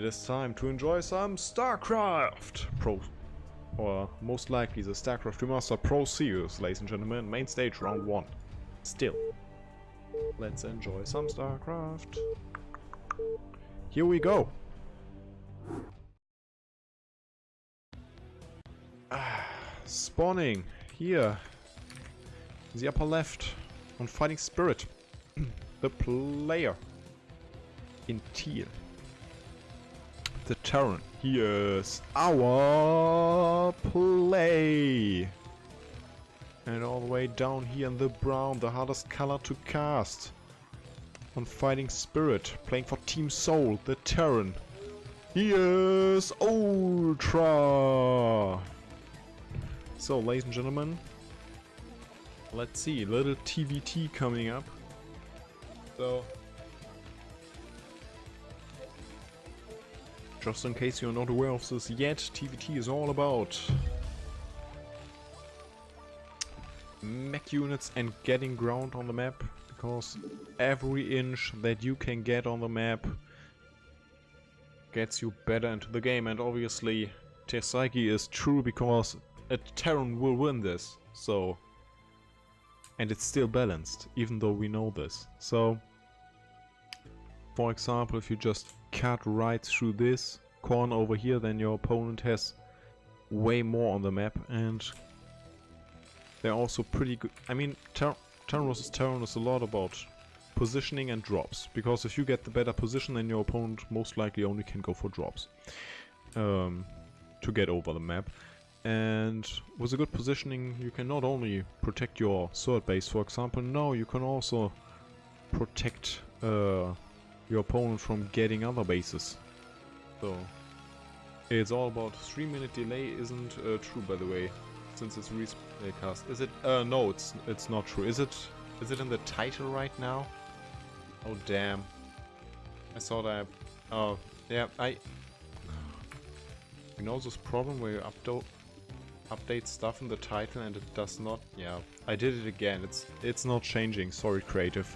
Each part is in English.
It is time to enjoy some Starcraft Pro, or most likely the Starcraft Remastered Pro Series, ladies and gentlemen. Main stage, round 1. Still, let's enjoy some Starcraft. Here we go. Spawning here, in the upper left, on Fighting Spirit, the player in teal. The Terran. Here's our play. And all the way down here in the brown, the hardest color to cast. On Fighting Spirit, playing for Team Soul, the Terran. Here's Ultra. So, ladies and gentlemen, let's see, a little TVT coming up. So, just in case you're not aware of this yet, TVT is all about mech units and getting ground on the map, because every inch that you can get on the map gets you better into the game, and obviously Tersaki is true because a Terran will win this, so, and it's still balanced, even though we know this. So, for example, if you just cut right through this corner over here, then your opponent has way more on the map, and they're also pretty good. I mean, Terran vs Terran is a lot about positioning and drops, because if you get the better position, then your opponent most likely only can go for drops to get over the map. And with a good positioning, you can not only protect your third base, for example, no, you can also protect your opponent from getting other bases. So it's all about 3-minute delay. Isn't true, by the way, since it's recast. Is it? No, it's not true. Is it in the title right now? Oh damn! I thought I. Oh yeah, you know this problem where you update stuff in the title and it does not. Yeah, I did it again. It's not changing. Sorry, creative.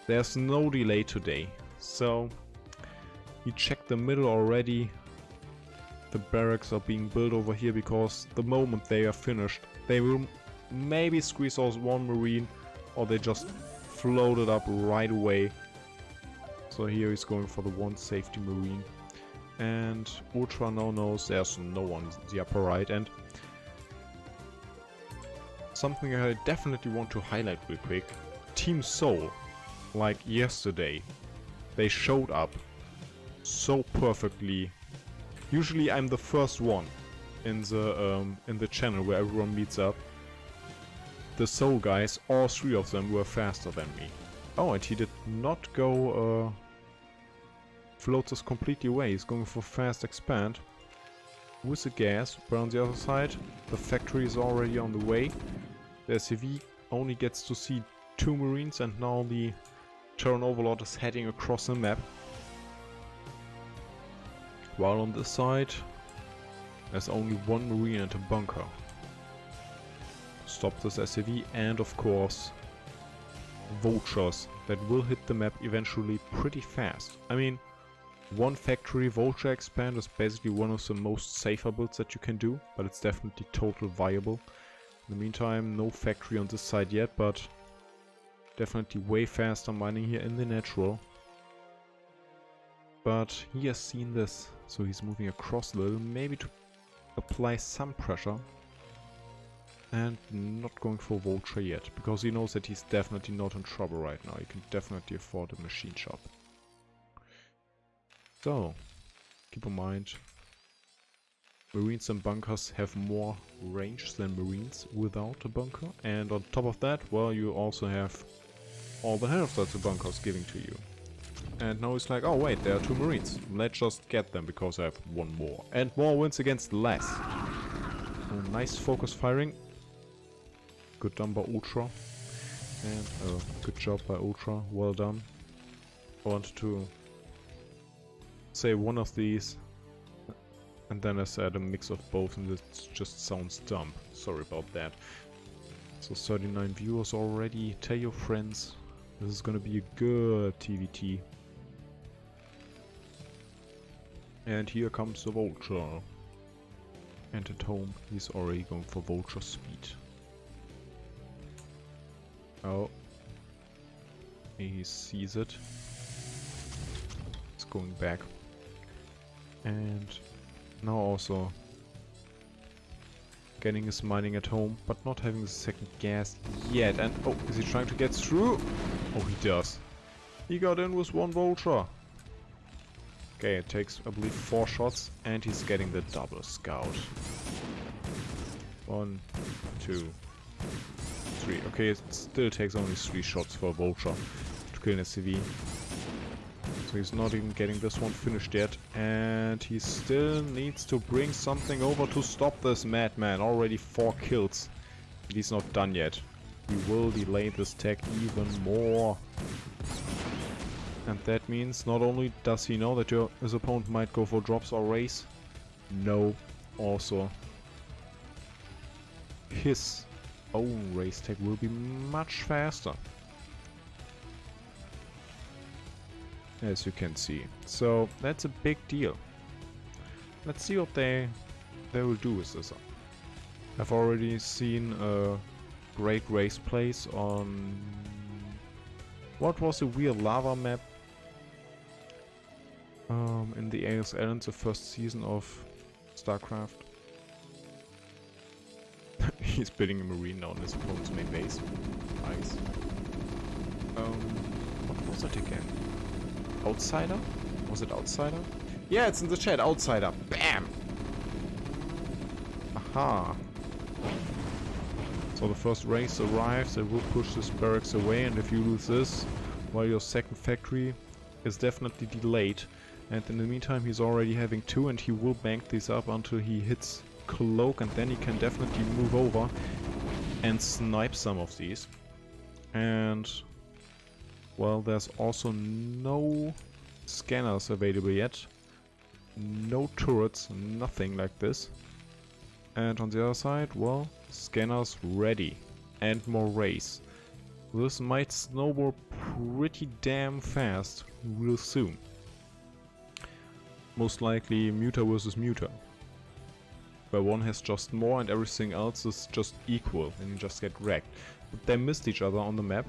There's no delay today. So, you check the middle already. The barracks are being built over here because the moment they are finished, they will maybe squeeze out one marine, or they just float it up right away. So here he's going for the one safety marine. And Ultra now knows there's no one in the upper right. And something I definitely want to highlight real quick. Team Soul, like yesterday, they showed up so perfectly. Usually I'm the first one in the channel where everyone meets up. The Soul guys, all 3 of them were faster than me. Oh, and he did not go float this completely away. He's going for fast expand with the gas, but on the other side the factory is already on the way. The SCV only gets to see 2 marines, and now the Terran Overlord is heading across the map. While on this side there's only 1 marine and a bunker. Stop this SCV, and of course vultures that will hit the map eventually pretty fast. I mean, 1 factory vulture expand is basically one of the most safer builds that you can do, but it's definitely total viable. In the meantime, no factory on this side yet, but definitely way faster mining here in the natural. But he has seen this, so he's moving across a little, maybe to apply some pressure. And not going for vulture yet, because he knows that he's definitely not in trouble right now. He can definitely afford a machine shop. So, keep in mind, marines and bunkers have more range than marines without a bunker. And on top of that, well, you also have all the health that the bunker is giving to you. And now it's like, oh wait, there are 2 marines. Let's just get them because I have 1 more. And more wins against less. So, nice focus firing. Good done by Ultra. And good job by Ultra. Well done. I wanted to say one of these, and then I said a mix of both, and it just sounds dumb. Sorry about that. So 39 viewers already. Tell your friends. This is gonna be a good TVT. And here comes the vulture. And at home, he's already going for vulture speed. Oh. He sees it. It's going back. And now also getting his mining at home, but not having the second gas yet. And oh, is he trying to get through? Oh, he does. He got in with one vulture. Okay, it takes, I believe, 4 shots, and he's getting the double scout. 1, 2, 3. Okay, it still takes only 3 shots for a vulture to kill an SCV. So he's not even getting this one finished yet, and he still needs to bring something over to stop this madman. Already 4 kills, and he's not done yet. He will delay this tech even more. And that means not only does he know that his opponent might go for drops or race, no, also his own race tech will be much faster. As you can see. So that's a big deal. Let's see what they will do with this. I've already seen a great race place on... What was the weird lava map? In the ASL in the first season of Starcraft. He's building a marine now on his opponent's main base. Nice. What was it again? Outsider? Was it Outsider? Yeah, it's in the chat. Outsider. Bam! Aha. So the first race arrives, it will push this barracks away, and if you lose this, well, your second factory is definitely delayed. And in the meantime, he's already having 2, and he will bank these up until he hits Cloak, and then he can definitely move over and snipe some of these. And, well, there's also no scanners available yet. No turrets, nothing like this. And on the other side, well, scanners ready. And more race. This might snowball pretty damn fast real soon. Most likely Muta versus Muta. Where one has just more and everything else is just equal and you just get wrecked. But they missed each other on the map.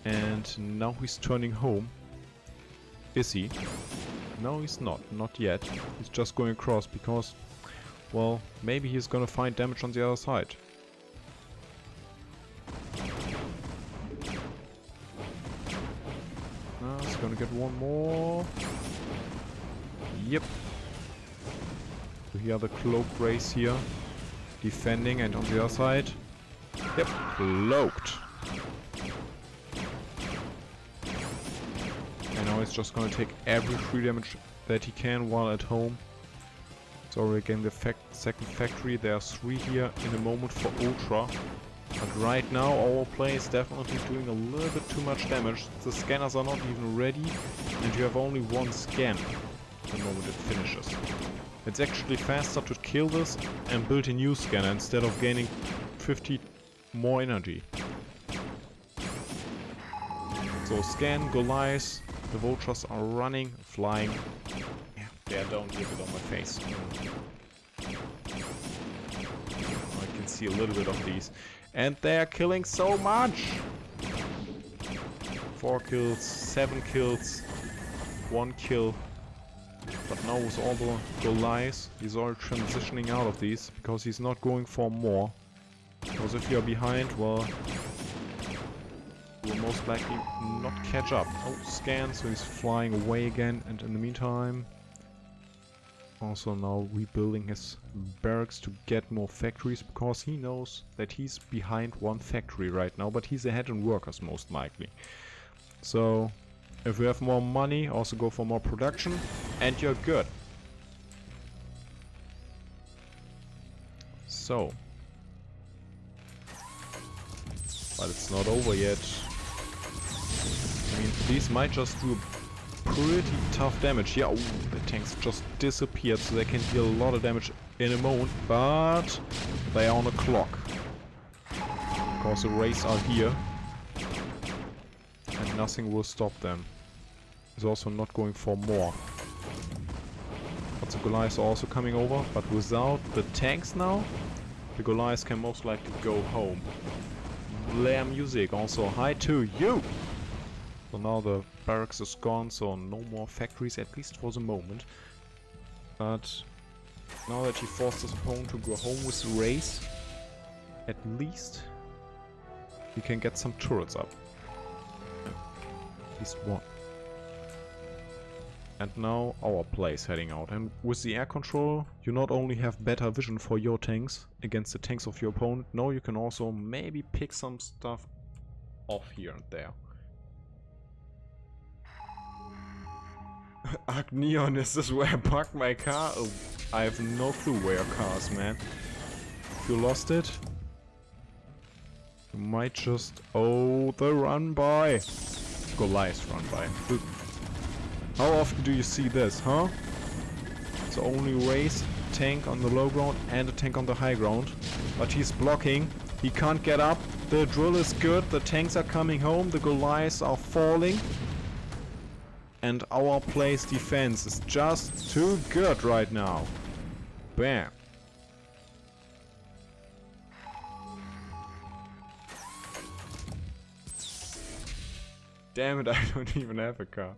And now he's turning home. Is he? No, he's not. Not yet. He's just going across because, well, maybe he's gonna find damage on the other side. He's gonna get one more. Yep. So here the cloak race here. Defending, and on the other side. Yep, cloaked. And now he's just gonna take every free damage that he can while at home. So we're getting the second factory. There are 3 here in a moment for Ultra. But right now Ourplay is definitely doing a little bit too much damage. The scanners are not even ready, and you have only 1 scan the moment it finishes. It's actually faster to kill this and build a new scanner instead of gaining 50 more energy. So scan, go live, the vultures are running, flying. Yeah, don't give it on my face. I can see a little bit of these. And they are killing so much! 4 kills, 7 kills, 1 kill. But now with all the Goliaths, he's already transitioning out of these, because he's not going for more. Because if you're behind, well, you will most likely not catch up. Oh, scan, so he's flying away again, and in the meantime, also now rebuilding his barracks to get more factories, because he knows that he's behind 1 factory right now, but he's ahead in workers most likely. So if you have more money, also go for more production, and you're good. So, but it's not over yet. I mean, these might just do pretty tough damage. Yeah, ooh, the tanks just disappeared, so they can deal a lot of damage in a moment, but they are on a clock. Because the rays are here, and nothing will stop them. He's also not going for more. But the Goliaths are also coming over, but without the tanks now, the Goliaths can most likely go home. Blair music, also hi to you! So now the barracks is gone, so no more factories, at least for the moment. But now that he forced his opponent to go home with the race, at least he can get some turrets up. At least one. And now our play is heading out. And with the air control, you not only have better vision for your tanks against the tanks of your opponent, no, you can also maybe pick some stuff off here and there. Agneon, is this where I parked my car? Oh, I have no clue where your car is, man. If you lost it, you might just... Oh, the run by! Goliath run by. How often do you see this, huh? So only race, tank on the low ground and a tank on the high ground. But he's blocking. He can't get up. The drill is good. The tanks are coming home. The Goliaths are falling. And our play's defense is just too good right now. Bam. Damn it, I don't even have a car.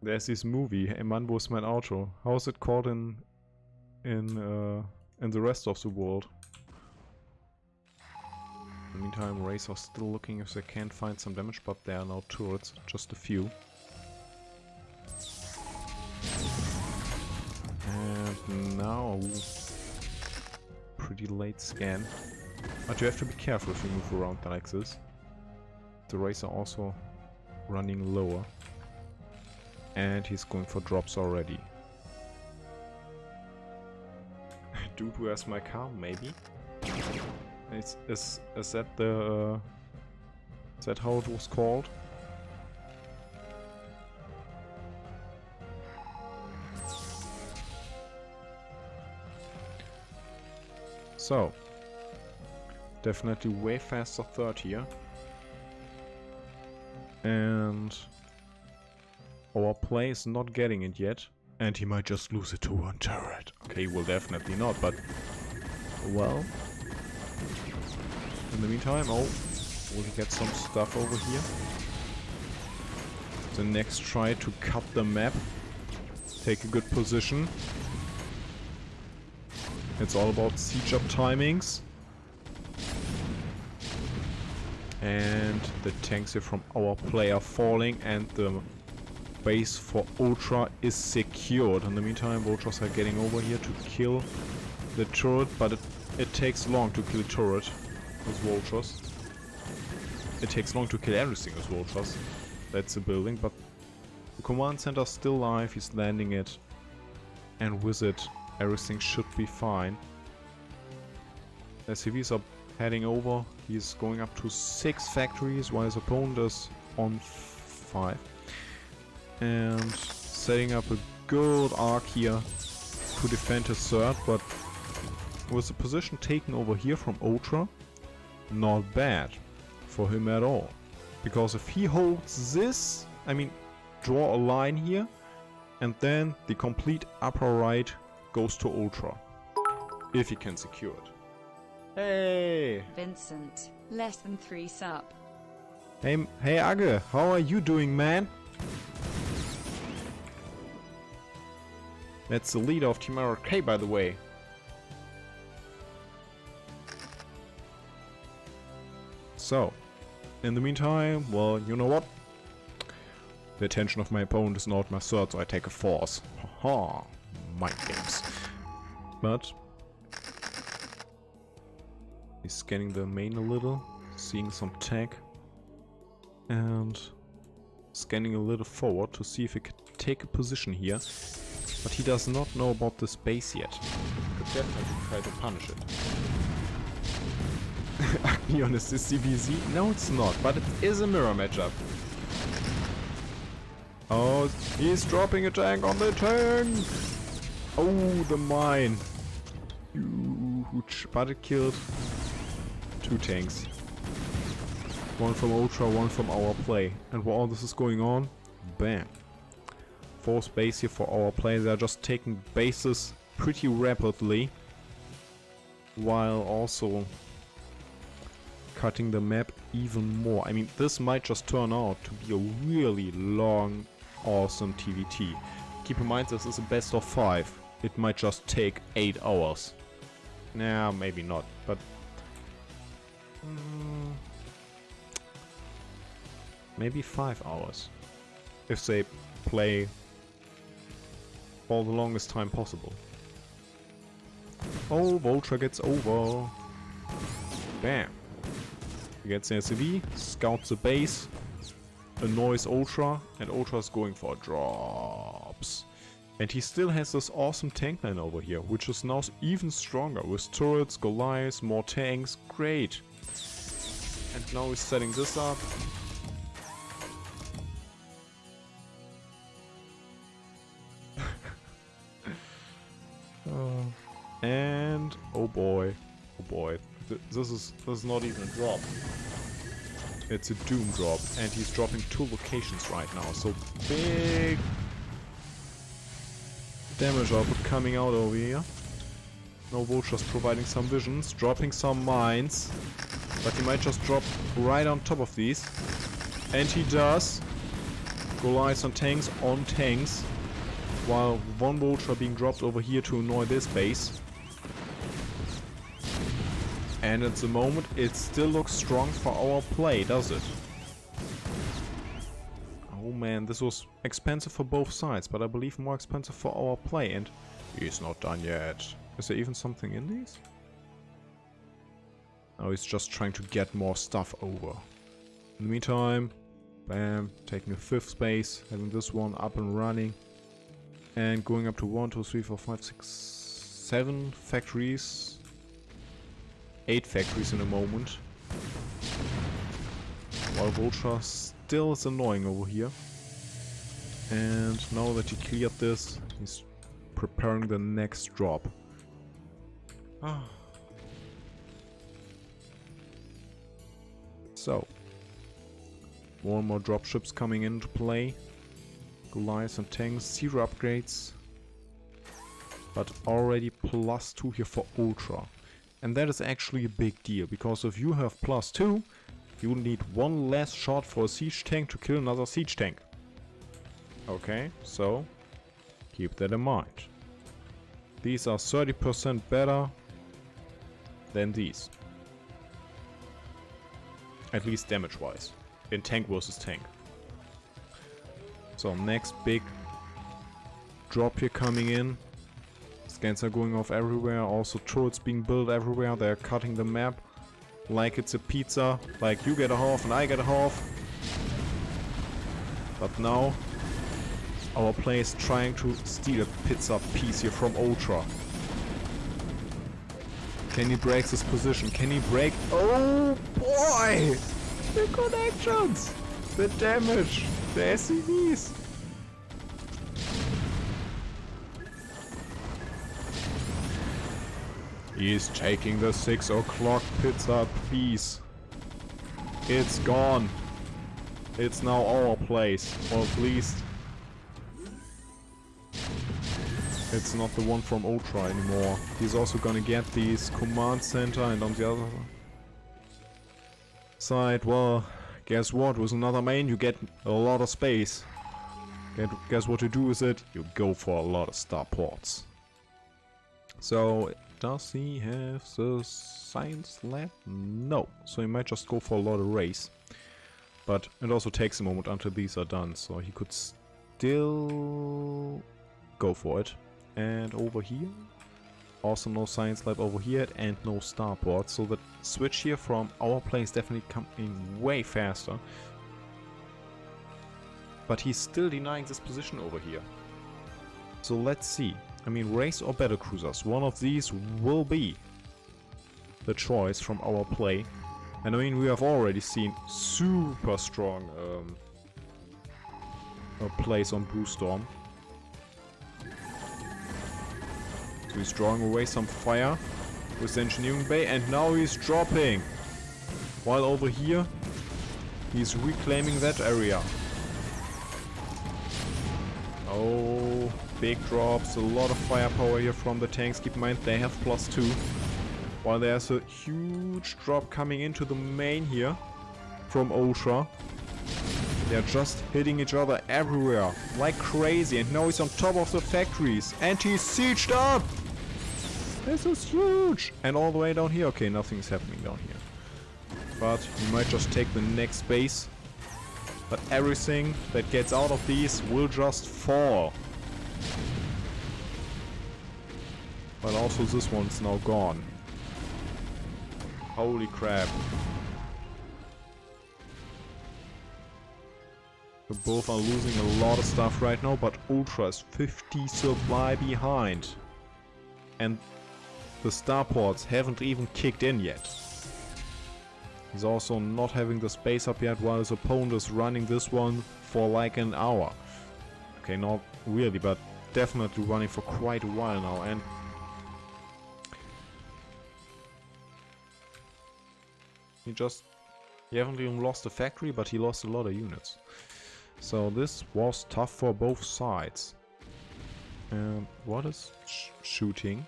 There's this movie, A Man Was Mein Auto. How is it called in the rest of the world? In the meantime, Rays are still looking if they can't find some damage, but there are no turrets, just a few. And now, pretty late scan. But you have to be careful if you move around like this. The Rays are also running lower. And he's going for drops already. Dude, where's my car? Maybe. Is that the... is that how it was called? So. Definitely way faster third here. And... our play is not getting it yet. And he might just lose it to one turret. Okay, well definitely not, but... well... in the meantime, oh, will he get some stuff over here? The next try to cut the map. Take a good position. It's all about siege up timings. And the tanks here from our player falling, and the base for Ultra is secured. In the meantime, Vultures are getting over here to kill the turret, but it takes long to kill a turret with Vultures. It takes long to kill everything with Vultures. That's a building, but the command center is still alive, he's landing it. And with it, everything should be fine. As CVs are heading over, he's going up to 6 factories, while his opponent is on 5. And setting up a good arc here to defend his third, but with the position taken over here from Ultra, not bad for him at all. Because if he holds this, I mean, draw a line here, and then the complete upper right goes to Ultra. If he can secure it. Hey! Vincent, less than 3 sub. Hey Agge, how are you doing, man? That's the leader of Team RK, by the way. So, in the meantime, well, you know what? The attention of my opponent is not my third, so I take a force. Haha, mind games. But he's scanning the main a little, seeing some tech, and scanning a little forward to see if he could take a position here. But he does not know about this base yet. Could definitely try to punish it. Agneon, is this CBZ? No, it's not, but it is a mirror matchup. Oh, he's dropping a tank on the tank! Oh, the mine. Huge. But it killed 2 tanks. One from Ultra, one from our play. And while all this is going on, bam. fourth base here for our players. They are just taking bases pretty rapidly, while also cutting the map even more. I mean, this might just turn out to be a really long, awesome TVT. Keep in mind, this is a best of 5. It might just take 8 hours. Nah, maybe not, but maybe 5 hours. If they play for the longest time possible. Oh, Vulture gets over. Bam. He gets the SCV, scouts the base, annoys Ultra, and Ultra's going for drops. And he still has this awesome tank line over here, which is now even stronger with turrets, Goliaths, more tanks. Great. And now he's setting this up. And oh boy, this is not even a drop. It's a doom drop, and he's dropping 2 locations right now. So big damage output coming out over here. No Vulture's providing some visions, dropping some mines, but he might just drop right on top of these, and he does. Goliaths on tanks, while one Vulture being dropped over here to annoy this base. And at the moment, it still looks strong for our play, does it? Oh man, this was expensive for both sides, but I believe more expensive for our play, and he's not done yet. Is there even something in these? No, he's just trying to get more stuff over. In the meantime, bam, taking a 5th space, having this one up and running, and going up to 1, 2, 3, 4, 5, 6, 7 factories. 8 factories in a moment. While Vulture still is annoying over here. And now that he cleared this, he's preparing the next drop. So, more and more dropships coming into play. Goliaths and tanks, 0 upgrades. But already +2 here for Ultra. And that is actually a big deal, because if you have +2, you need 1 less shot for a siege tank to kill another siege tank. Okay, so keep that in mind. These are 30% better than these. At least damage-wise, in tank versus tank. So next big drop here coming in. Scans are going off everywhere, also turrets being built everywhere. They're cutting the map like it's a pizza, like you get a half and I get a half. But now our player is trying to steal a pizza piece here from Ultra. Can he break this position? Can he break? Oh boy! The connections! The damage! The SCVs! He's taking the 6 o'clock pizza piece. It's gone. It's now our place, or at least it's not the one from Ultra anymore. He's also gonna get these command center, and on the other side, well, guess what? With another main you get a lot of space. Guess what you do with it? You go for a lot of starports. So, does he have the science lab? No. So he might just go for a lot of race. But it also takes a moment until these are done, so he could still go for it. And over here, also no science lab over here, and no starport. So the switch here from our play is definitely coming way faster. But he's still denying this position over here. So let's see. I mean, race or battle cruisers, one of these will be the choice from our play. And I mean, we have already seen super strong plays on Brewstorm. So he's drawing away some fire with the engineering bay, and now he's dropping. While over here, he's reclaiming that area. Oh, big drops, a lot of firepower here from the tanks. Keep in mind they have +2. While there's a huge drop coming into the main here from Ultra. They're just hitting each other everywhere like crazy. And now he's on top of the factories. And he's sieged up! This is huge! And all the way down here. Okay, nothing's happening down here. But he might just take the next base. But everything that gets out of these will just fall. But also this one's now gone. Holy crap. So both are losing a lot of stuff right now, but Ultra is 50 supply behind. And the starports haven't even kicked in yet. He's also not having the space up yet, while his opponent is running this one for like an hour. Okay, not really, but definitely running for quite a while now. And he haven't even lost a factory, but he lost a lot of units. So this was tough for both sides. What is shooting?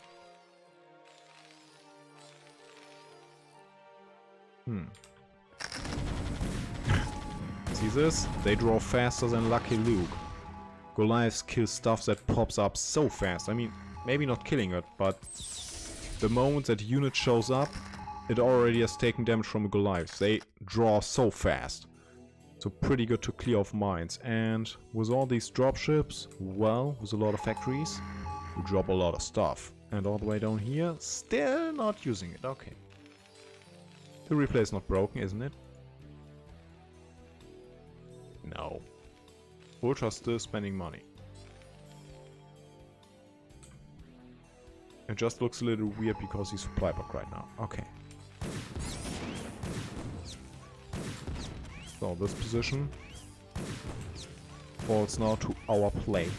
See this? They draw faster than Lucky Luke. Goliaths kill stuff that pops up so fast. I mean, maybe not killing it, but the moment that unit shows up, it already has taken damage from a Goliath. They draw so fast. So pretty good to clear off mines. And with all these dropships, well, with a lot of factories, we drop a lot of stuff. And all the way down here, still not using it. Okay. The replay is not broken, isn't it? No. Ultra's still spending money. It just looks a little weird because he's supply block right now. Okay. So this position falls now to our play.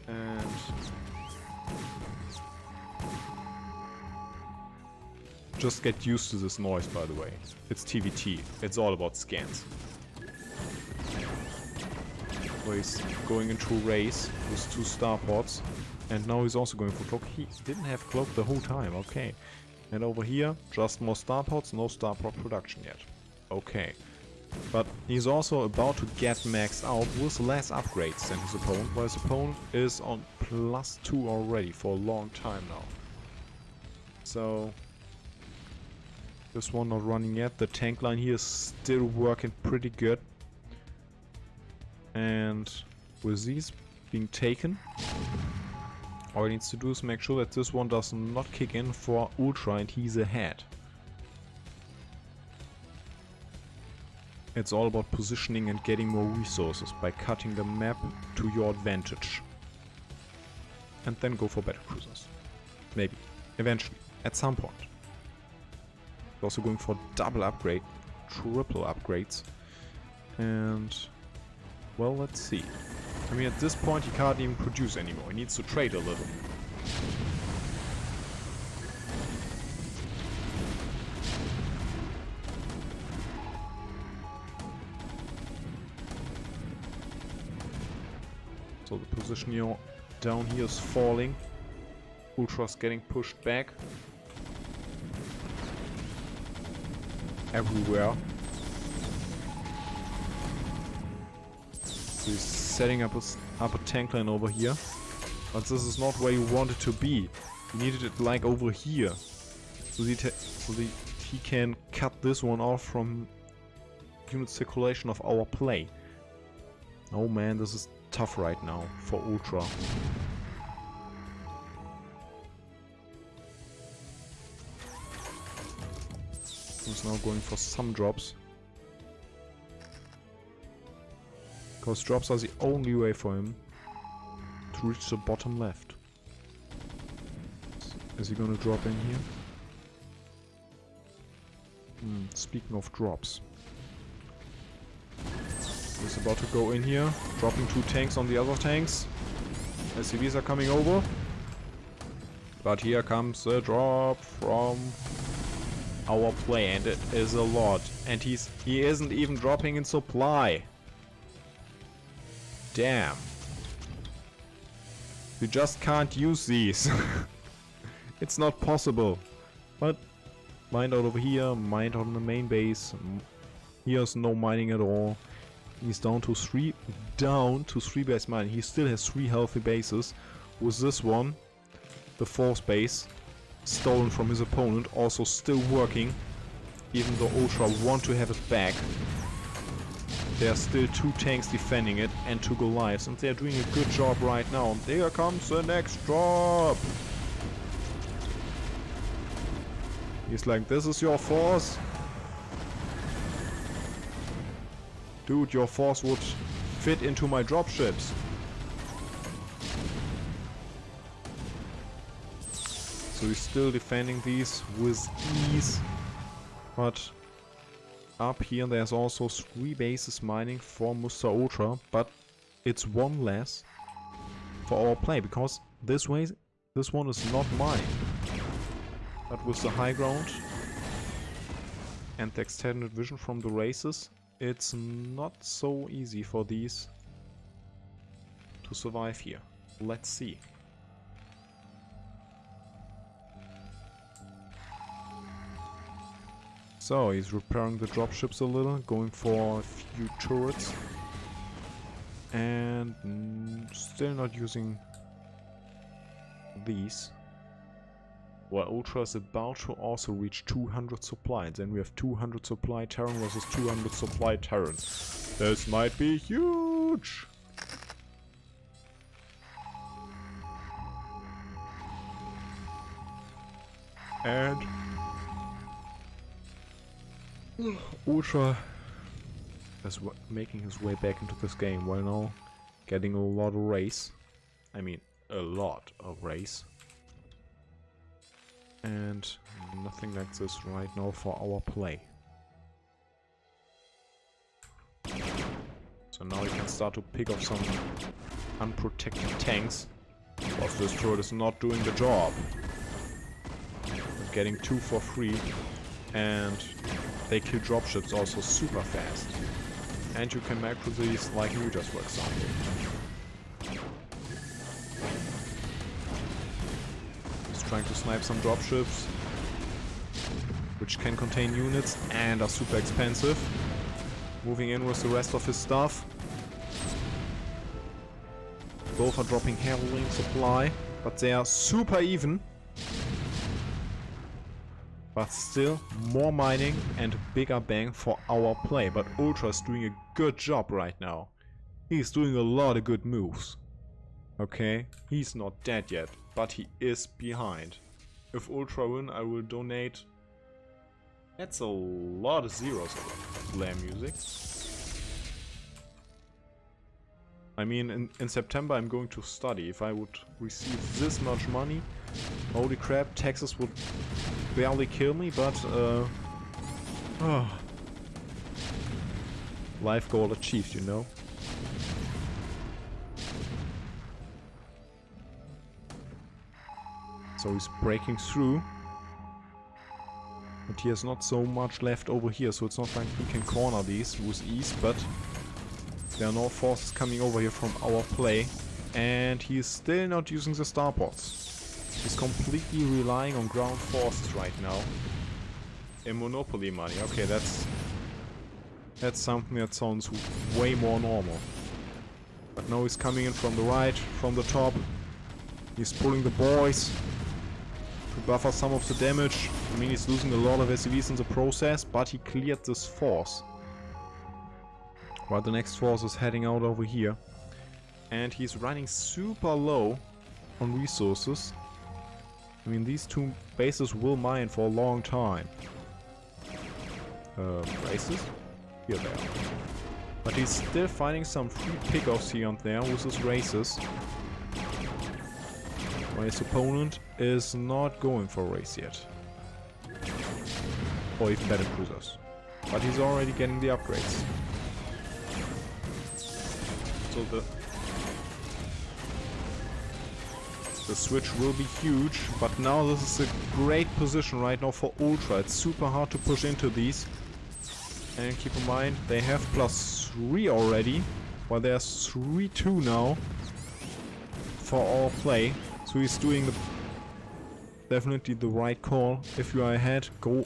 And just get used to this noise, by the way. It's TVT. It's all about scans. So he's going into a race with 2 starports. And now he's also going for cloak. He didn't have cloak the whole time. Okay. And over here, just more starports, no starport production yet. Okay. But he's also about to get maxed out with less upgrades than his opponent, while his opponent is on +2 already for a long time now. So this one not running yet. The tank line here is still working pretty good. And with these being taken, all he needs to do is make sure that this one does not kick in for Ultra and he's ahead. It's all about positioning and getting more resources by cutting the map to your advantage. And then go for battle cruisers. Maybe. Eventually. At some point. Also going for double upgrade. Triple upgrades. And well, let's see. I mean, at this point he can't even produce anymore. He needs to trade a little. So the position here down here is falling. Ultra's getting pushed back. Everywhere. So he's setting up a tank line over here. But this is not where you want it to be. You needed it like over here. So he can cut this one off from unit circulation of our play. Oh man, this is tough right now for Ultra. He's now going for some drops. Because drops are the only way for him to reach the bottom left. Is he gonna drop in here? Speaking of drops. He's about to go in here, dropping 2 tanks on the other tanks. SCVs are coming over. But here comes the drop from our play, and it is a lot. And he isn't even dropping in supply. Damn. You just can't use these. It's not possible. But mine out over here, mine on the main base. Here's no mining at all. He's down to three base mining. He still has 3 healthy bases. With this one, the 4th base, stolen from his opponent, also still working. Even though Ultra want to have it back. There are still 2 tanks defending it and 2 Goliaths, and they're doing a good job right now. There comes the next drop! He's like, this is your force? Dude, your force would fit into my dropships. So he's still defending these with ease. But up here there's also 3 bases mining for Mr. Ultra, but it's 1 less for our play, because this one is not mine. But with the high ground and the extended vision from the races, it's not so easy for these to survive here. Let's see. So he's repairing the dropships a little, going for a few turrets, and still not using these. Well, Ultra is about to also reach 200 supply, and then we have 200 supply Terran versus 200 supply Terran. This might be huge! And Ultra is making his way back into this game, while now getting a lot of race. I mean, a lot of race. And nothing like this right now for our play. So now you can start to pick up some unprotected tanks. Because this turret is not doing the job. We're getting 2 for free. And they kill dropships also super fast. And you can macro these like Mujas, for example. Trying to snipe some dropships, which can contain units and are super expensive. Moving in with the rest of his stuff. Both are dropping heavily in supply, but they are super even. But still, more mining and bigger bang for our play. But Ultra is doing a good job right now. He's doing a lot of good moves. Okay, he's not dead yet, but he is behind. If Ultra win, I will donate. That's a lot of zeros of Lamb music. I mean, in September I'm going to study. If I would receive this much money, holy crap, taxes would barely kill me, but life goal achieved, you know. So he's breaking through. But he has not so much left over here, so it's not like he can corner these with ease, but there are no forces coming over here from our play. And he is still not using the starports. He's completely relying on ground forces right now. In Monopoly money. Okay, that's something that sounds way more normal. But now he's coming in from the right, from the top. He's pulling the boys to buffer some of the damage. I mean, he's losing a lot of SCVs in the process, but he cleared this force. While the next force is heading out over here. And he's running super low on resources. I mean, these 2 bases will mine for a long time. Bases? Here they are. But he's still finding some free pickoffs here and there with his races. While his opponent is not going for a race yet. Or even better cruisers. But he's already getting the upgrades. So the switch will be huge, but now this is a great position right now for Ultra. It's super hard to push into these. And keep in mind, they have +3 already. Well, there's 3-2 now for our play. So he's doing definitely the right call. If you are ahead, go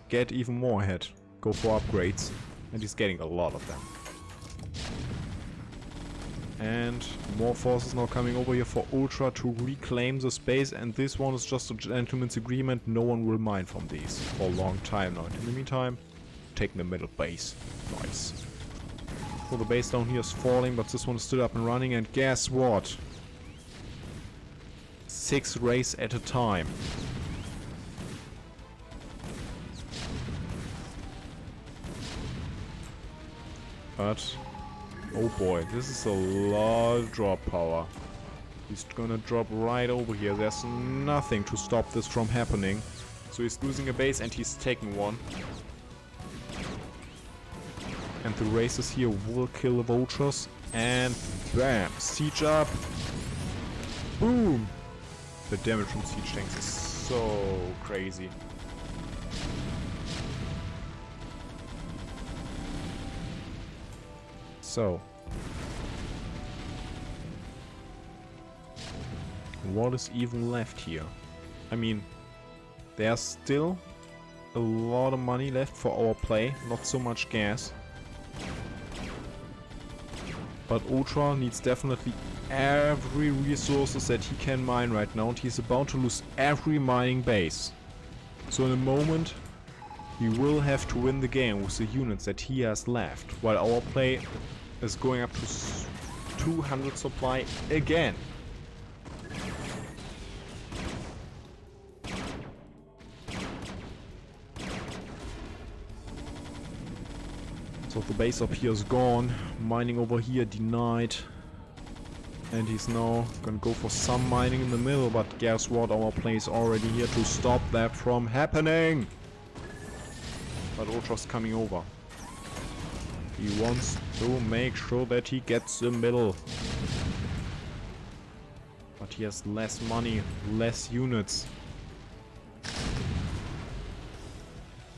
get even more ahead. Go for upgrades. And he's getting a lot of them. And more forces now coming over here for Ultra to reclaim the space. And this one is just a gentleman's agreement. No one will mine from these for a long time now. In the meantime, taking the middle base. Nice. So the base down here is falling, but this one is still up and running. And guess what? 6 rays at a time. But oh boy, this is a lot of drop power. He's gonna drop right over here. There's nothing to stop this from happening. So he's losing a base and he's taking one. And the races here will kill the vultures. And bam! Siege up! Boom! The damage from siege tanks is so crazy. So, what is even left here? I mean, there's still a lot of money left for our play, not so much gas. But Ultra needs definitely every resources that he can mine right now, and he's about to lose every mining base. So in a moment, he will have to win the game with the units that he has left, while our play is going up to 200 supply again. So the base up here is gone, mining over here denied. And he's now gonna go for some mining in the middle, but guess what, our play is already here to stop that from happening. But Ultra's coming over. He wants to make sure that he gets the middle. But he has less money, less units.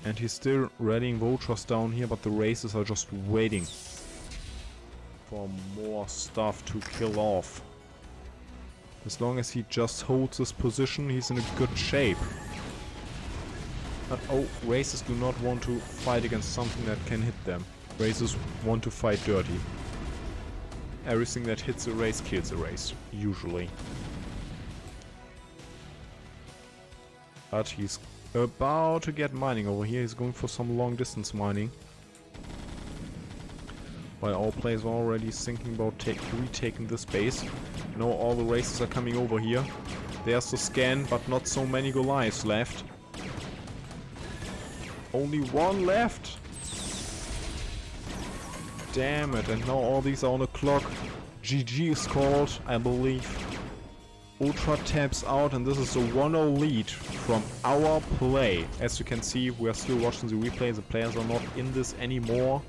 And he's still rallying vultures down here, but the races are just waiting for more stuff to kill off. As long as he just holds this position, he's in a good shape. But oh, races do not want to fight against something that can hit them. Races want to fight dirty. Everything that hits a race kills a race, usually. But he's about to get mining over here. He's going for some long distance mining. While our players are already thinking about retaking this base. Now all the races are coming over here. There's the scan, but not so many Goliaths left. Only one left! Damn it, and now all these are on the clock. GG is called, I believe. Ultra taps out, and this is a 1-0 lead from our play. As you can see, we are still watching the replay. The players are not in this anymore.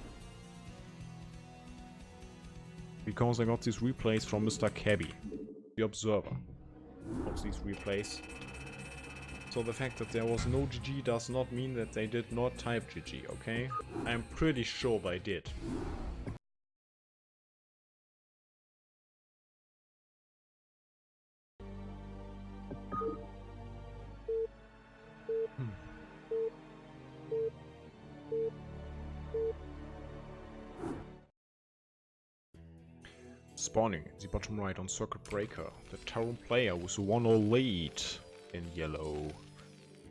Because I got these replays from Mr. Cabby, the observer of these replays. So the fact that there was no GG does not mean that they did not type GG, okay? I'm pretty sure they did. Spawning in the bottom right on Circuit Breaker, the Terran player with a 1-0 lead in yellow.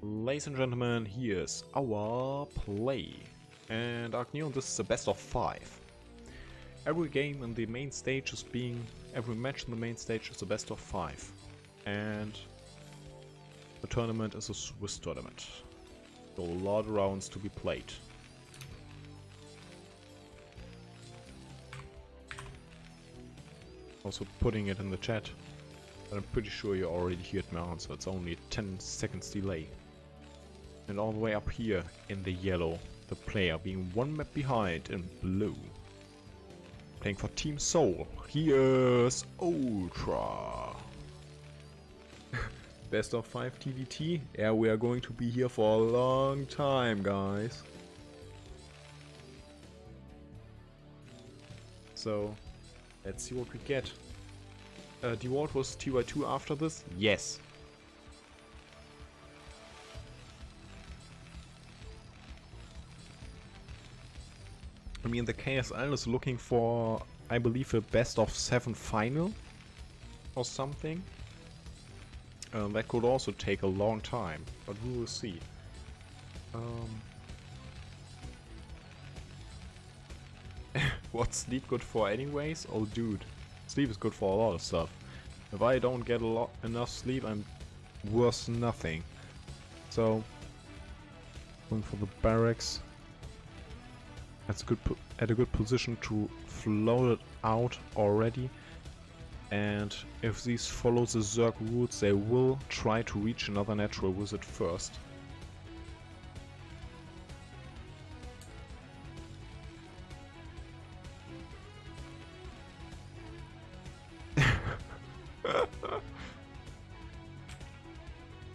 Ladies and gentlemen, here's our play. And Agneon, this is a best of 5. Every game in the main stage is every match in the main stage is a best of 5. And the tournament is a Swiss tournament. So a lot of rounds to be played. Also putting it in the chat, but I'm pretty sure you already heard my answer. It's only a 10 seconds delay. And all the way up here in the yellow, the player being one map behind in blue. Playing for Team Soul. Here's Ultra. Best of 5 TVT. Yeah, we are going to be here for a long time, guys. So Let's see what we get. Dewalt was TY2 after this? Yes. I mean, the KSL is looking for, I believe, a best of 7 final or something. That could also take a long time, but we will see. What's sleep good for anyways? Oh dude, sleep is good for a lot of stuff. If I don't get enough sleep, I'm worth nothing. So, going for the barracks. That's good. At a good position to float it out already. And if these follow the Zerg routes, they will try to reach another natural wizard first.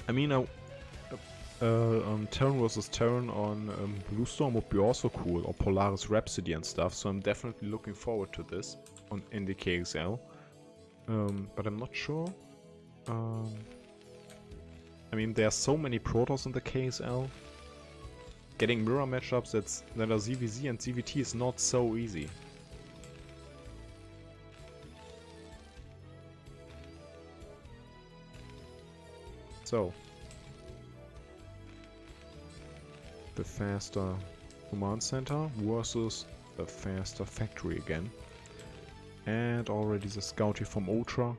I mean, Terran vs Terran on Bluestorm would be also cool, or Polaris Rhapsody and stuff, so I'm definitely looking forward to this in the KXL. But I'm not sure. I mean, there are so many Protoss in the KSL. Getting mirror matchups that are ZVZ and ZVT is not so easy. So, the faster command center versus the faster factory again. And already the scouting from Ultra,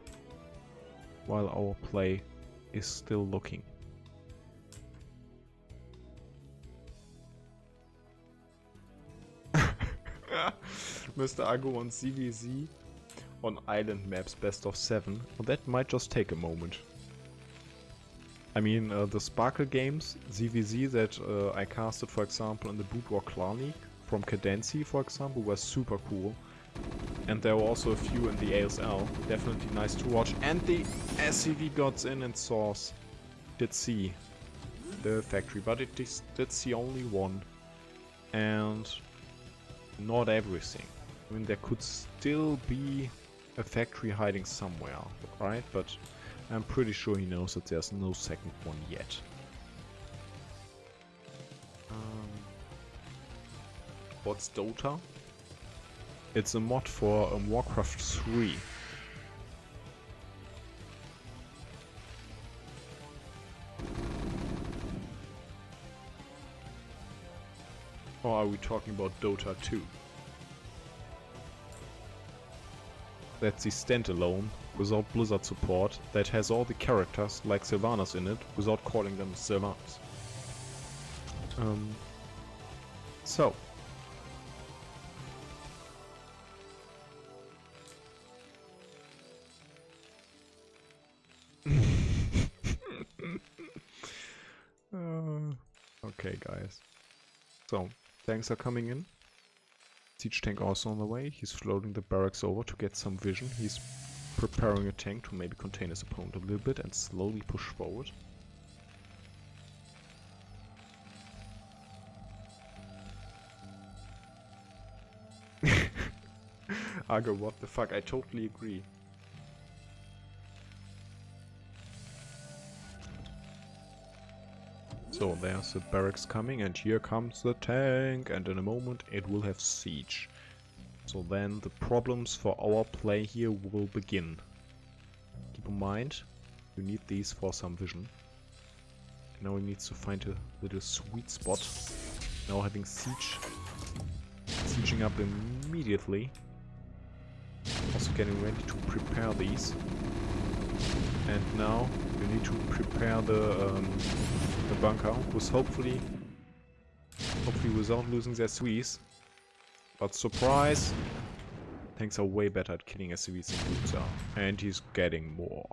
while our play is still looking. Mr. Aggo on CVZ on island maps best of 7. Well, that might just take a moment. I mean, the Sparkle games, ZVZ that I casted, for example, in the Boot War Clan League from Cadency, for example, were super cool. And there were also a few in the ASL, definitely nice to watch. And the SCV gods in and Source did see the factory, but it did see only one. And not everything. I mean, there could still be a factory hiding somewhere, right? But I'm pretty sure he knows that there's no second one yet. What's Dota? It's a mod for Warcraft 3. Or are we talking about Dota 2? That's the standalone, without Blizzard support, that has all the characters like Sylvanas in it, without calling them Sylvanas. So. Okay, guys. So, tanks are coming in. Siege tank also on the way. He's floating the barracks over to get some vision. He's preparing a tank to maybe contain his opponent a little bit and slowly push forward. Argo, what the fuck? I totally agree. So there's the barracks coming, and here comes the tank, and in a moment it will have siege. So then the problems for our play here will begin. Keep in mind, you need these for some vision. Now he needs to find a little sweet spot. Now having siege, sieging up immediately. Also getting ready to prepare these. And now you need to prepare the bunker, who's hopefully without losing their SCVs. But surprise! Tanks are way better at killing SCVs than troops are. And he's getting more.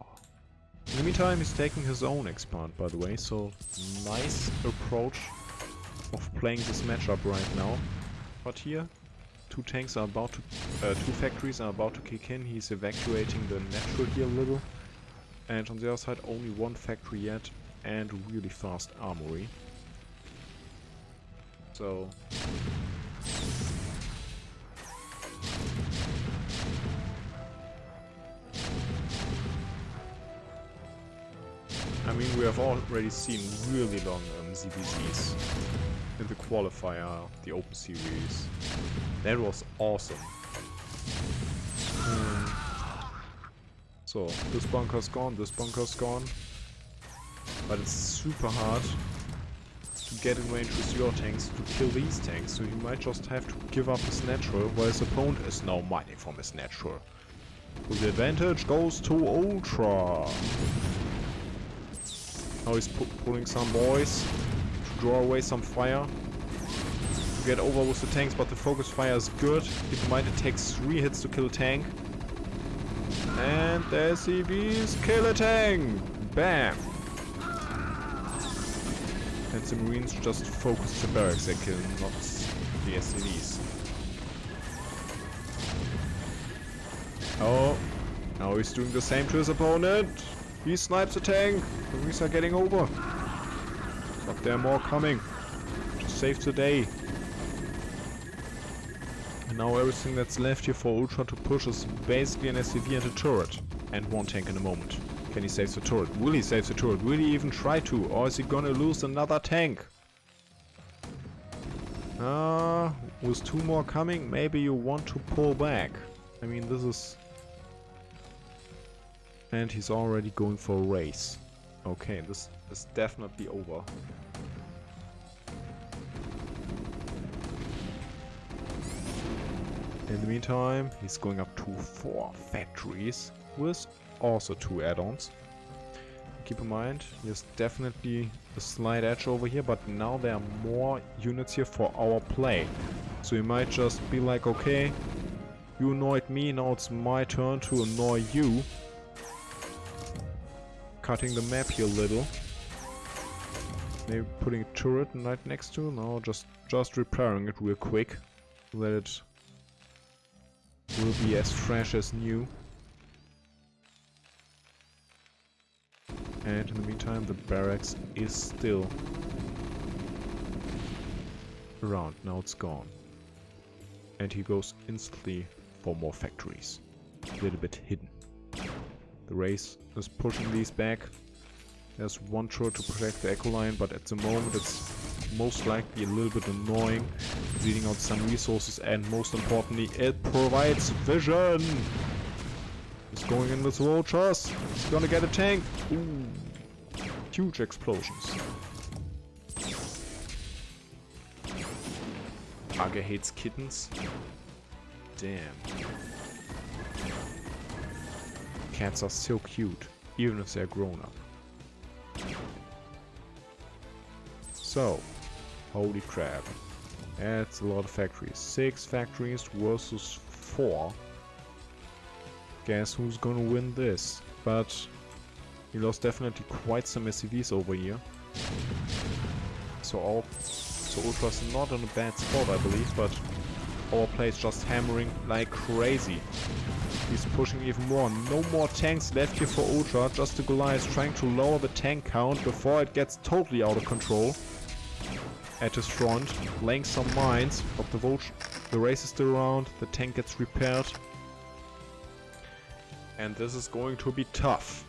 In the meantime, he's taking his own expand, by the way, so nice approach of playing this matchup right now. But here, two tanks are about to, two factories are about to kick in. He's evacuating the natural here a little. And on the other side, only one factory yet, and really fast armory. So have already seen really long ZBZs in the qualifier, the Open Series. That was awesome. So, this bunker's gone, this bunker's gone. But it's super hard to get in range with your tanks to kill these tanks, so he might just have to give up his natural, while his opponent is now mining from his natural. So the advantage goes to Ultra. Now he's pulling some boys to draw away some fire. To get over with the tanks, but the focus fire is good. Keep in mind it takes 3 hits to kill a tank. And the SCVs kill a tank! Bam! And the Marines just focus the barracks they kill, not the SCVs. Oh, now he's doing the same to his opponent. He snipes a tank. The Marines are getting over. But there are more coming. Just save the day. And now everything that's left here for Ultra to push is basically an SCV and a turret. And 1 tank in a moment. Can he save the turret? Will he save the turret? Will he even try to? Or is he gonna lose another tank? With 2 more coming, maybe you want to pull back. I mean, this is... And he's already going for a race. Okay, this is definitely over. In the meantime, he's going up to 4 factories with also 2 add-ons. Keep in mind, there's definitely a slight edge over here, but now there are more units here for our play. So you might just be like, okay, you annoyed me, now it's my turn to annoy you. Cutting the map here a little. Maybe putting a turret right next to, no, just repairing it real quick. So that it will be as fresh as new. And in the meantime, the barracks is still around. Now it's gone. And he goes instantly for more factories. A little bit hidden. The race is pushing these back. There's 1 turret to protect the echo line, but at the moment it's most likely a little bit annoying. Bleeding out some resources, and most importantly, it provides vision! He's going in with vultures. He's gonna get a tank. Ooh. Huge explosions. Aga hates kittens. Damn. Cats are so cute, even if they're grown up. So, holy crap. That's a lot of factories. 6 factories versus 4. Guess who's gonna win this? But he lost definitely quite some SCVs over here. So Ultra's not in a bad spot, I believe, but Ourplay is just hammering like crazy. He's pushing even more. No more tanks left here for Ultra, just the Goliath trying to lower the tank count before it gets totally out of control. At his front, laying some mines, but the race is still around, the tank gets repaired. And this is going to be tough.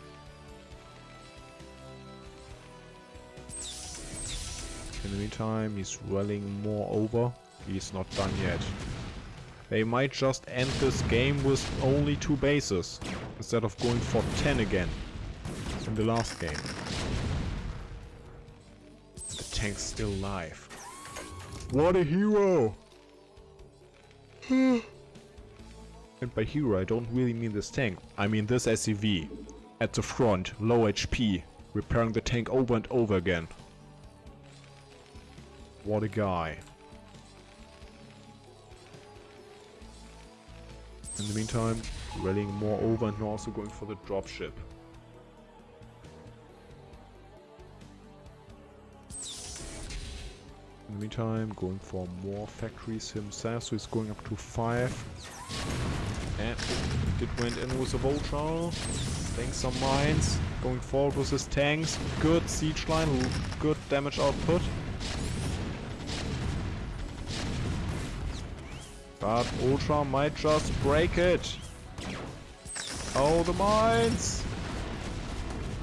In the meantime, he's rallying more over. He's not done yet. They might just end this game with only 2 bases, instead of going for 10 again in the last game. The tank's still alive. What a hero! And by hero, I don't really mean this tank. I mean this SCV. At the front, low HP, repairing the tank over and over again. What a guy. In the meantime, rallying more over and also going for the dropship. In the meantime, going for more factories himself, so he's going up to 5. And did went in with a vulture, laying some mines, going forward with his tanks. Good siege line, good damage output. But Ultra might just break it. Oh, the mines!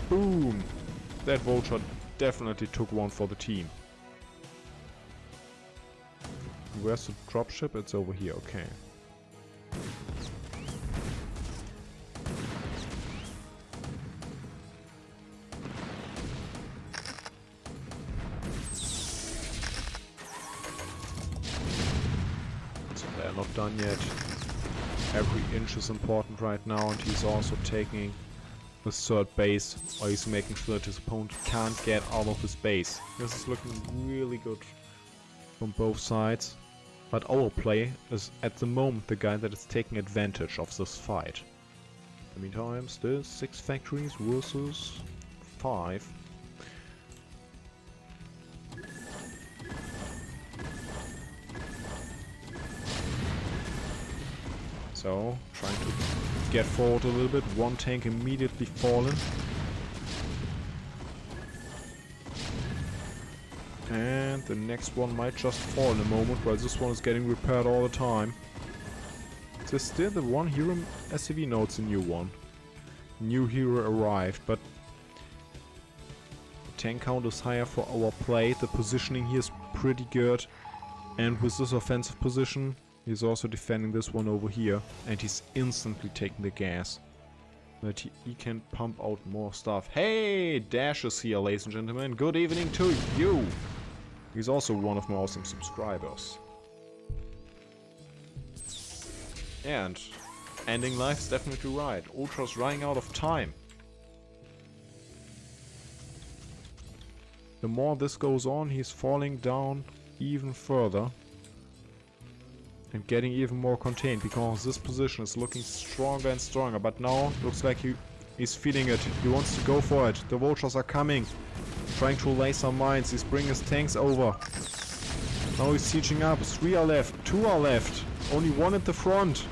Boom! That vulture definitely took one for the team. Where's the dropship? It's over here, okay. So they're not done yet. Every inch is important right now, and he's also taking the third base, or he's making sure that his opponent can't get out of his base. This is looking really good from both sides. But Ourplay is at the moment the guy that is taking advantage of this fight. In the meantime, still 6 factories versus 5. So, trying to get forward a little bit. One tank immediately fallen. And the next one might just fall in a moment, while this one is getting repaired all the time. There's still the one hero SCV. No, it's a new one. New hero arrived, but the tank count is higher for Ourplay. The positioning here is pretty good. And with this offensive position, he's also defending this one over here. And he's instantly taking the gas. That he can pump out more stuff. Hey, Dash is here, ladies and gentlemen. Good evening to you. He's also one of my awesome subscribers. And ending life is definitely right. Ultra's running out of time. The more this goes on, he's falling down even further. And getting even more contained, because this position is looking stronger and stronger. But now, looks like he's feeling it. He wants to go for it. The vultures are coming. Trying to lay some mines. He's bringing his tanks over. Now he's sieging up. 3 are left. 2 are left. Only 1 at the front.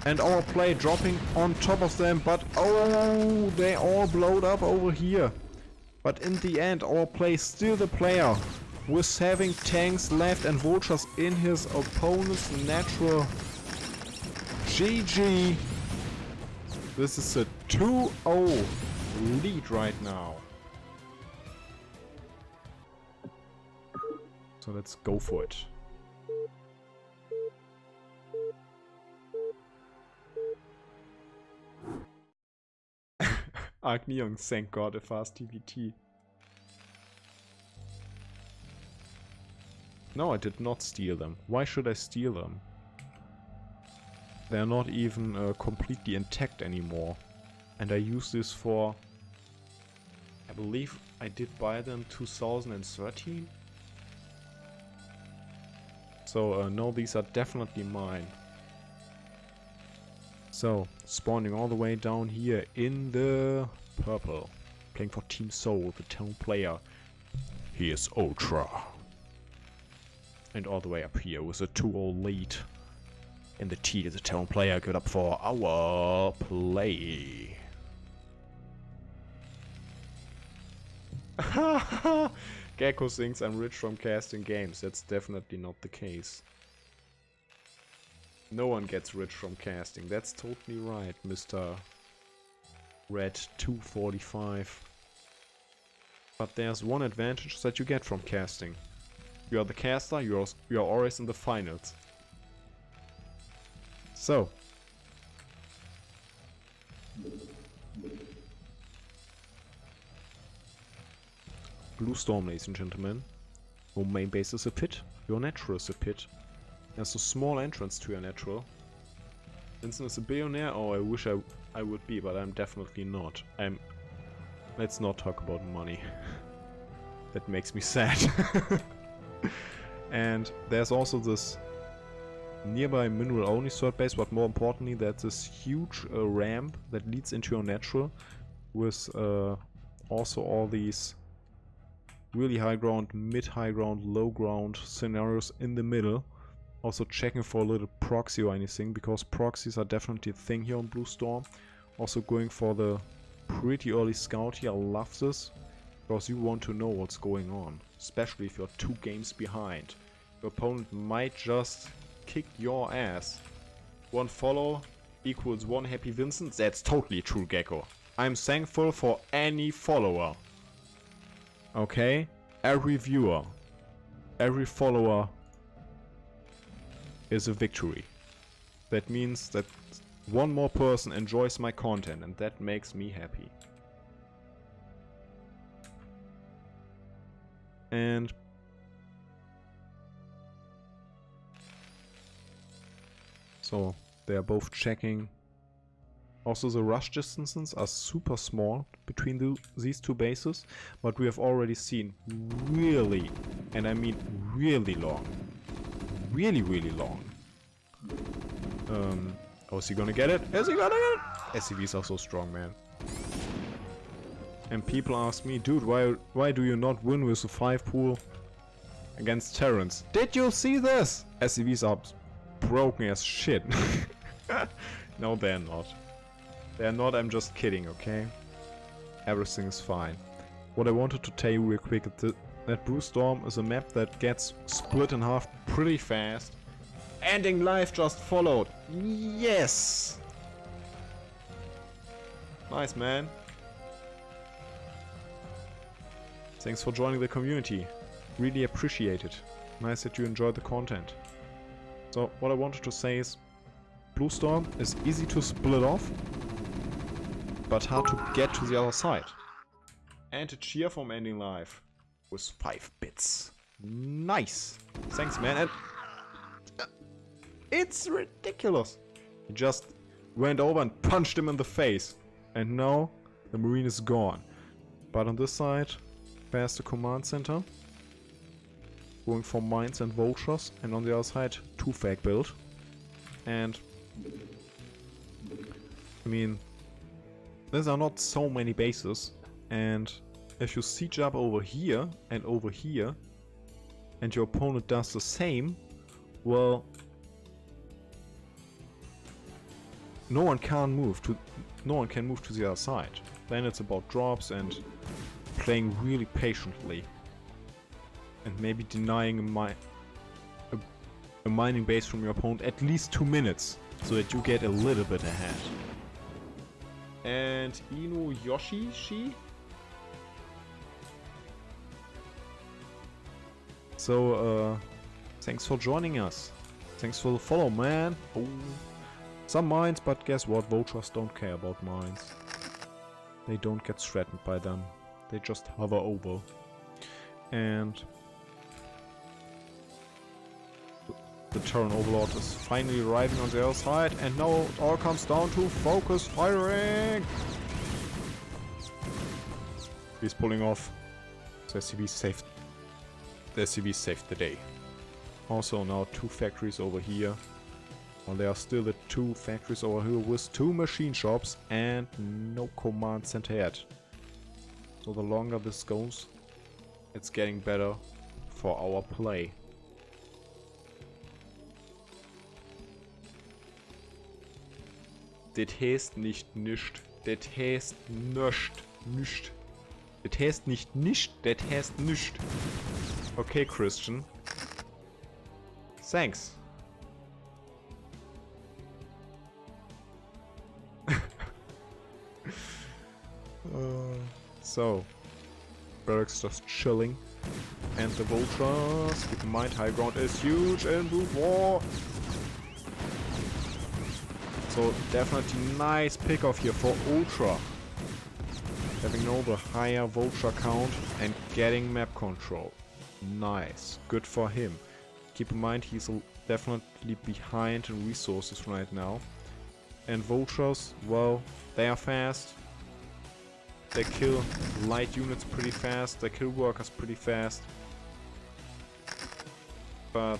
And Ourplay dropping on top of them. But oh, they all blowed up over here. But in the end, Ourplay is still the player. With having tanks left and vultures in his opponent's natural. GG. This is a 2-0 lead right now. So let's go for it. Agnion, thank God, a fast TVT. No, I did not steal them. Why should I steal them? They're not even completely intact anymore. And I use this for... I believe I did buy them 2013? So, no, these are definitely mine. So, spawning all the way down here in the purple. Playing for Team Soul, the town player. Here's Ultra. And all the way up here with a 2-0 lead. In the T is a town player. Good up for Ourplay. Gecko thinks I'm rich from casting games. That's definitely not the case. No one gets rich from casting. That's totally right, Mr. Red 245. But there's one advantage that you get from casting. You are the caster, you are always in the finals. So. Blue Storm, ladies and gentlemen. Your main base is a pit, your natural is a pit. There's a small entrance to your natural. Vincent is a billionaire? Oh, I wish I would be, but I'm definitely not. Let's not talk about money. That makes me sad. And there's also this nearby mineral only third base, but more importantly there's this huge ramp that leads into your natural with also all these really high ground, mid-high ground, low ground scenarios in the middle. Also checking for a little proxy or anything, because proxies are definitely a thing here on Blue Storm. Also going for the pretty early scout here. I love this, because you want to know what's going on, especially if you're 2 games behind. Your opponent might just kick your ass. 1 follow equals 1 happy Vincent. That's totally true, Gecko. I'm thankful for any follower. Okay? Every viewer, every follower is a victory. That means that one more person enjoys my content, and that makes me happy. And so they are both checking. Also, the rush distances are super small between these two bases, but we have already seen really, and I mean really long, really long. Oh, is he gonna get it? Is he gonna get it? SCVs are so strong, man. And people ask me, dude, why do you not win with the 5 pool against Terrans? Did you see this? SCVs are broken as shit. No, they're not. They're not, I'm just kidding, okay? Everything is fine. What I wanted to tell you real quick is that Blue Storm is a map that gets split in half pretty fast. Ending life just followed. Yes! Nice, man. Thanks for joining the community. Really appreciate it. Nice that you enjoyed the content. So, what I wanted to say is, Blue Storm is easy to split off, but hard to get to the other side. And a cheer from Ending Life with 5 bits. Nice! Thanks, man. And it's ridiculous. He just went over and punched him in the face. And now the Marine is gone. But on this side, there's the command center. Going for mines and vultures. And on the other side, 2-fag build. And I mean, these are not so many bases. And if you siege up over here, and your opponent does the same, well, no one can move to the other side. Then it's about drops and playing really patiently, and maybe denying a mining base from your opponent at least 2 minutes, so that you get a little bit ahead. And Inu Yoshi? So, thanks for joining us. Thanks for the follow, man. Oh. Some mines, but guess what? Vultures don't care about mines. They don't get threatened by them. They just hover over. And the Terran Overlord is finally arriving on the other side, and now it all comes down to focus firing! He's pulling off. The SCV saved. The SCV saved the day. Also now 2 factories over here. Well, there are still the 2 factories over here with 2 machine shops and no command center yet. So the longer this goes, it's getting better for our play. Das heißt nicht nischt. Das heißt nischt. Nischt. Das heißt nicht nischt, das heißt nischt. Okay, Christian. Thanks. So, barracks just chilling, and the vultures. Keep in mind, high ground is huge in Blue War. So definitely nice pick-off here for Ultra, having now the higher vulture count and getting map control. Nice, good for him. Keep in mind, he's definitely behind in resources right now. And vultures, well, they are fast. They kill light units pretty fast, they kill workers pretty fast. But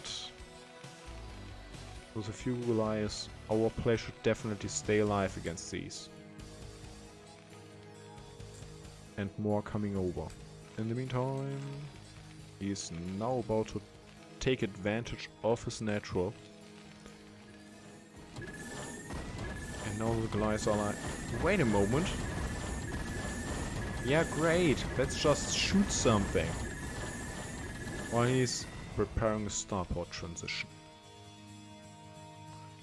with a few Goliaths, our play should definitely stay alive against these. And more coming over. In the meantime, he is now about to take advantage of his natural. And now the Goliaths are like, wait a moment. Yeah, great. Let's just shoot something. While he's preparing a starport transition.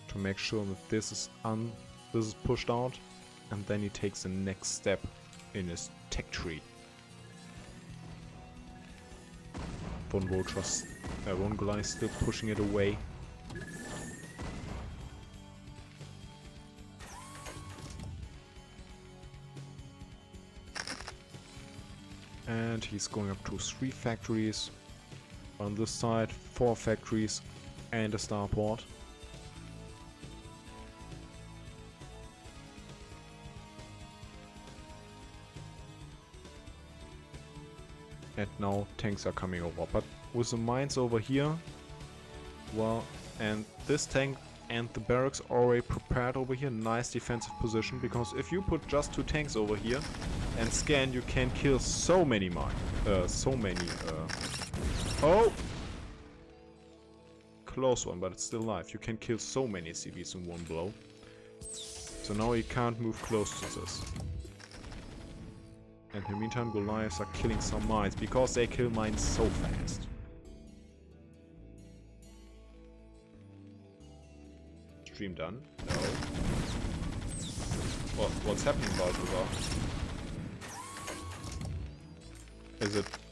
To make sure that this is pushed out, and then he takes the next step in his tech tree. One guy is still pushing it away. And he's going up to 3 factories. On this side, 4 factories and a starport. And now tanks are coming over. But with the mines over here, well, and this tank and the barracks already prepared over here, nice defensive position, because if you put just 2 tanks over here and scan, you can kill so many oh! Close one, but it's still alive. You can kill so many CVs in one blow. So now you can't move close to this. And in the meantime, Goliaths are killing some mines, because they kill mines so fast. Stream done? No. What's happening, Balthazar?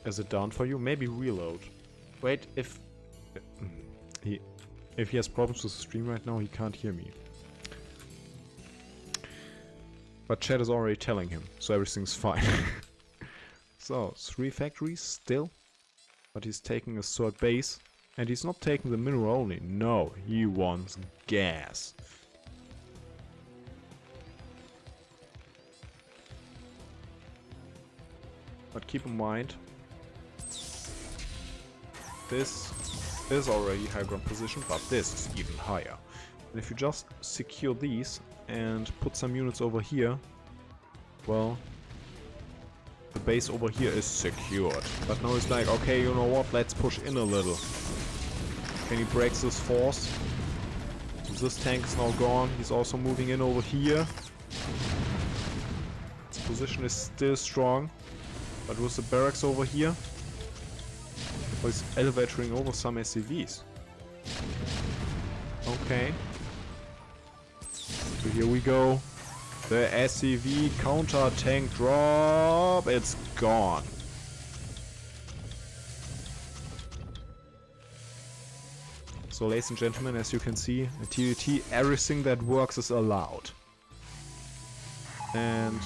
Is it done for you? Maybe reload. Wait, if he has problems with the stream right now, he can't hear me. But chat is already telling him, so everything's fine. So, 3 factories still, but he's taking a 3rd base, and he's not taking the mineral only. No, he wants gas. But keep in mind, this is already high ground position, but this is even higher. And if you just secure these and put some units over here, well, the base over here is secured. But now it's like, okay, you know what, let's push in a little. Can he break this force? This tank is now gone, he's also moving in over here. His position is still strong, but with the barracks over here, well, he's elevating over some SCVs. Okay. So here we go. The SCV counter tank drop. It's gone. So ladies and gentlemen, as you can see, at TVT, everything that works is allowed. And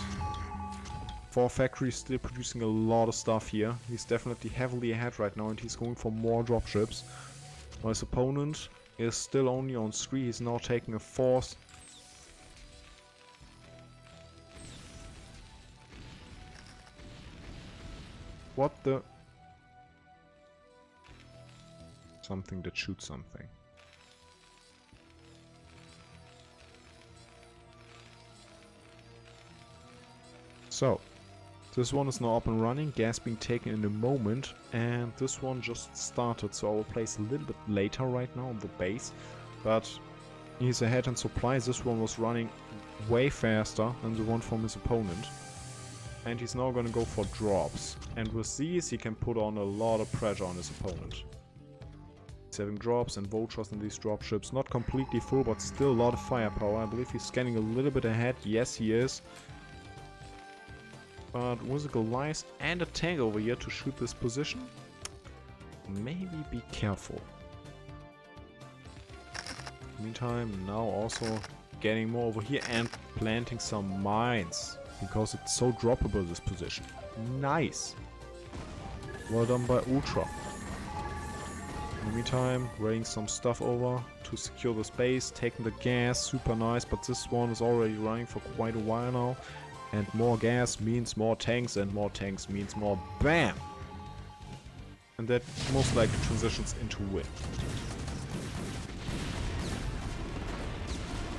4 factories still producing a lot of stuff here. He's definitely heavily ahead right now, and he's going for more dropships. While his opponent is still only on 3. He's now taking a 4th. What the? Something that shoots something. So, this one is now up and running, gas being taken in a moment, and this one just started, so I will place a little bit later right now on the base, but he's ahead in supplies. This one was running way faster than the one from his opponent, and he's now gonna go for drops, and with these he can put on a lot of pressure on his opponent. He's having drops and vultures in these dropships, not completely full, but still a lot of firepower. I believe he's scanning a little bit ahead, yes he is. But with a Goliath and a tank over here to shoot this position, maybe be careful. Meantime, now also getting more over here and planting some mines, because it's so droppable, this position. Nice! Well done by Ultra. In the meantime, raiding some stuff over to secure the space, taking the gas, super nice, but this one is already running for quite a while now. And more gas means more tanks, and more tanks means more BAM! And that most likely transitions into win.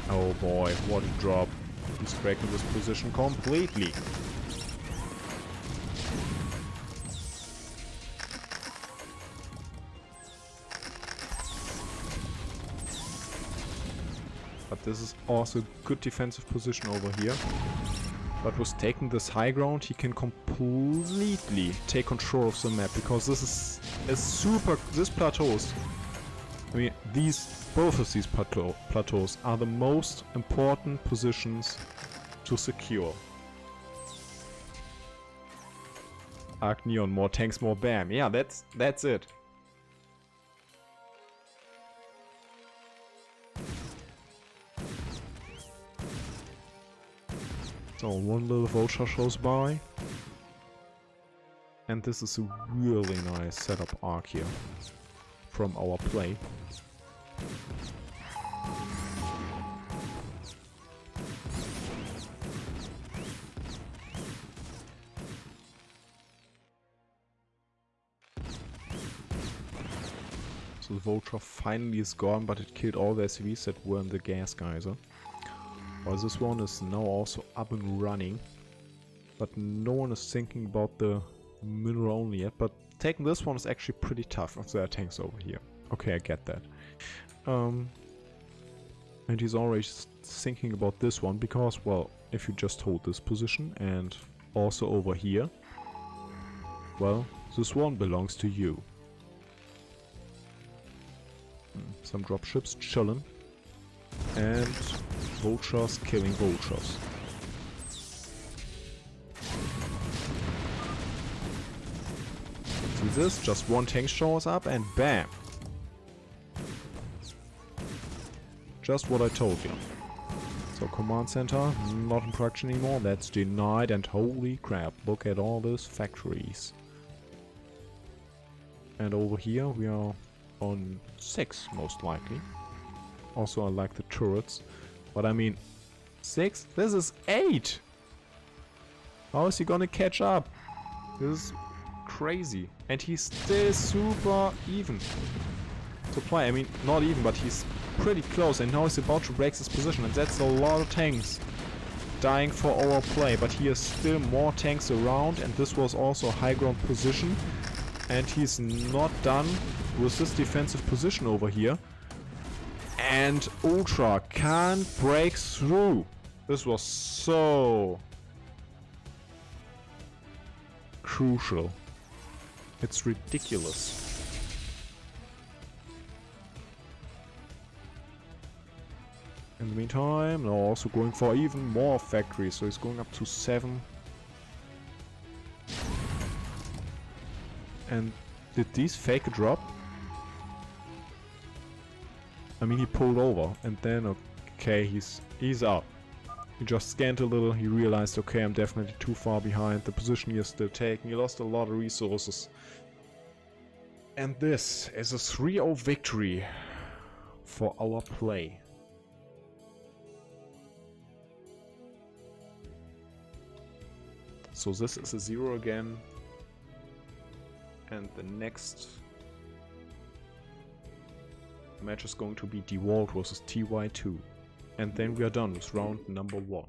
Oh boy, what a drop. He's breaking this position completely. But this is also good defensive position over here. But with taking this high ground, he can completely take control of the map, because this is a super... This plateaus, I mean, both of these plateaus are the most important positions to secure. Arc Neon, more tanks, more BAM. Yeah, that's it. So one little voucher shows by. And this is a really nice setup arc here from Ourplay. So the Vulture finally is gone, but it killed all the SCVs that were in the gas geyser. Well, this one is now also up and running, but no one is thinking about the mineral only yet. But taking this one is actually pretty tough if there are tanks over here. Okay, I get that. And he's already thinking about this one because, well, if you just hold this position and also over here, well, this one belongs to you. Some dropships chilling. And vultures killing vultures. See this? Just one tank shows up and bam! Just what I told you. So command center, not in production anymore, that's denied, and holy crap, look at all those factories. And over here we are on 6 most likely. Also I like the turrets, but I mean 6? This is 8! How is he gonna catch up? This is crazy. And he's still super even to play. I mean, not even, but he's pretty close, and now he's about to break his position, and that's a lot of tanks dying for our play. But he has still more tanks around, and this was also a high ground position, and he's not done with this defensive position over here. And Ultra can't break through. This was so crucial. It's ridiculous. In the meantime, now also going for even more factories, so he's going up to 7. And did these fake a drop? I mean, he pulled over, and then, okay, he's up. He just scanned a little, he realized, okay, I'm definitely too far behind, the position he is still taking, he lost a lot of resources. And this is a 3-0 victory for our play. So this is a 0 again, and the next match is going to be DeWalt versus TY2, and then we are done with round number 1.